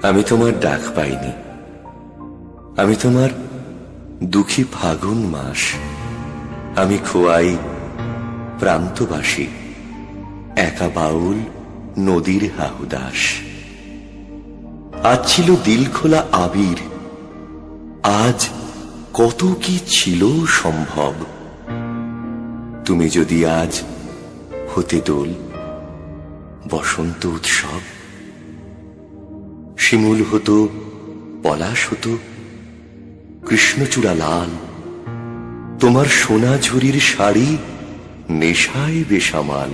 আমি তোমার ডাক পাইনি, আমি তোমার দুঃখী ফাগুন মাস। আমি খোয়াই প্রান্তবাসী, একা বাউল নদীর হাহুদাস। আজ ছিল দিল খোলা আবির, আজ কত কি ছিল সম্ভব। তুমি যদি আজ হতে দোল, বসন্ত উৎসব। শিমুল হতো, পলাশ হতো, কৃষ্ণচূড়া লাল। তোমার সোনা ঝুরির শাড়ি নেশায় বেসামাল।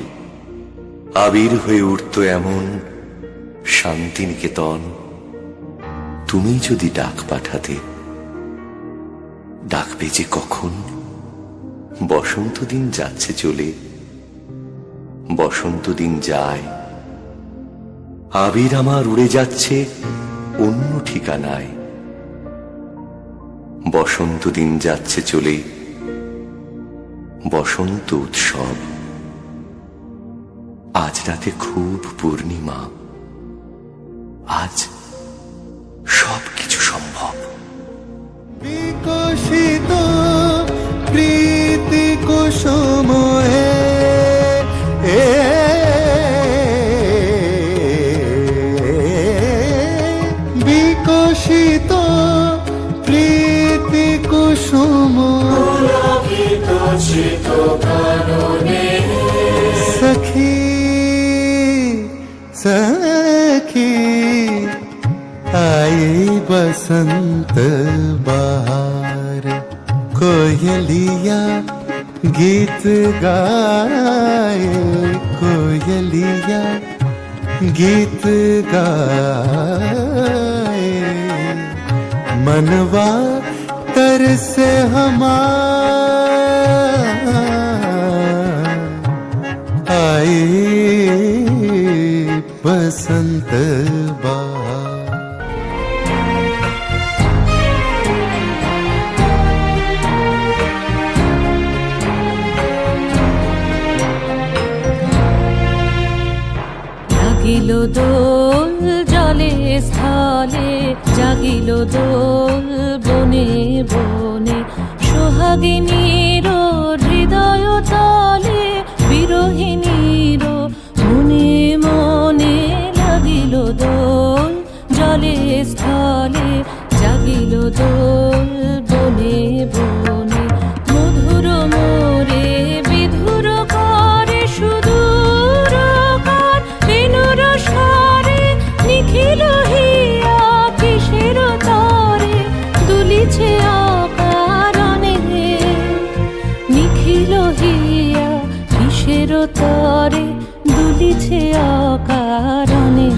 আবির হয়ে উঠত এমন শান্তিনিকেতন। তুমি যদি ডাক পাঠাতে, ডাকবে যে কখন? বসন্ত দিন যাচ্ছে চলে, বসন্ত দিন যায়, আবির আমার উড়ে যাচ্ছে অন্য ঠিকানায়। বসন্ত দিন যাচ্ছে চলে, বসন্ত উৎসব। আজ রাতে খুব পূর্ণিমা, আজ সব কিছু সম্ভব। বিকশিত প্রীতি কুসুমে বিকশিত প্রীতি কুসুম সখী সখী आई बसंत बहार। कोयलिया गीत गाए, कोयलिया गीत गाए। मनवा तरसे हमार, आई बसंत बहार। জাগিল দোল জলে স্থলে, জাগিল দোল বনে বনে। সোহাগিনীর হৃদয় তলে, বিরোহিণীর মনে মনে। লাগিল দোল জলে স্থলে, জাগিল দোল বনে বনে। মধুর মোরে বিধুর করে সুদূর কার, বেনুর স্বরে নিখিল হিয়া কিসের তরে দুলিছে অকারণে। নিখিল হিয়া কিসের তরে দুলিছে অকারণে।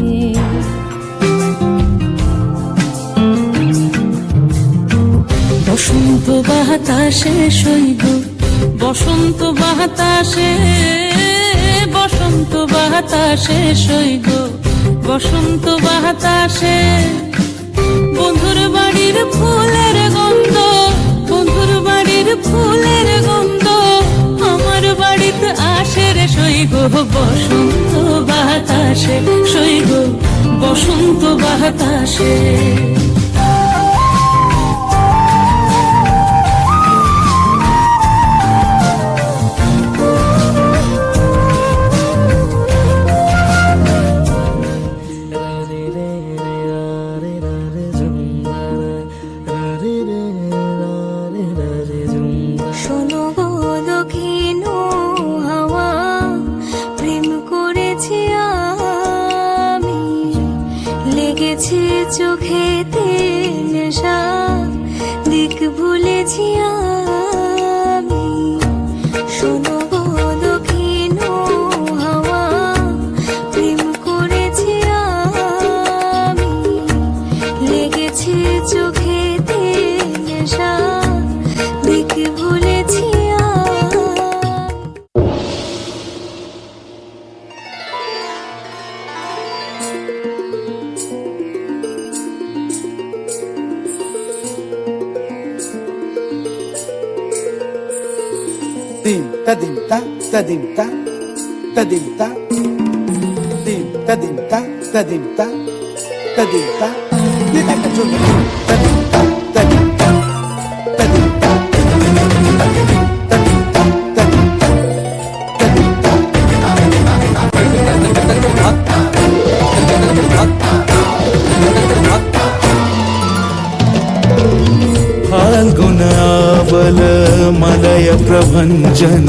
বসন্ত বাতাসে সইব, বসন্ত বাতাসে, বসন্ত বাতাসে সইব, বসন্ত বাতাসে। বন্ধুর বাড়ির ফুলের গন্ধ, বন্ধুর বাড়ির ফুলের গন্ধ আমার বাড়িতে আসে রে সইব। বসন্ত বাতাসে সইব, বসন্ত বাতাসে। চোখেতে নেশা, দিক ভুলেছি আমি। শোনো গো দক্ষিণ হাওয়া, প্রেম করেছি আমি। লেগেছে চোখেতে নেশা, দিক ভুলেছি আমি। Dim ta dim ta ta dim ta ta dim ta dim ta dim ta ta dim ta ta dim ta ni ta ka chun ta dim ta ta dim ta ta dim ta ta dim ta ta dim ta ta dim ta फाल्गुनावल मलय प्रभंजन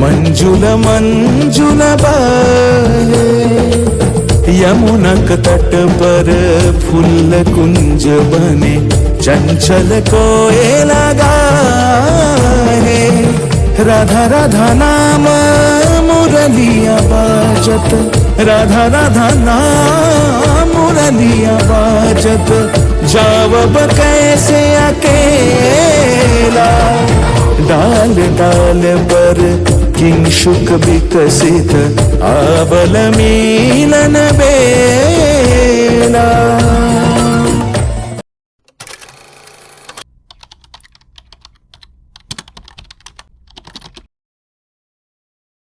मंजुल मंजुल बाहे यमुनक तट पर फूल कुंज बने चंचल कोयला गाहे राधा राधा नाम मुरलिया बाजत राधा राधा नाम मुरलिया बाजत जावब कैसे अकेला डाल डाल पर किंशुक विकसित आवल मीलन बेला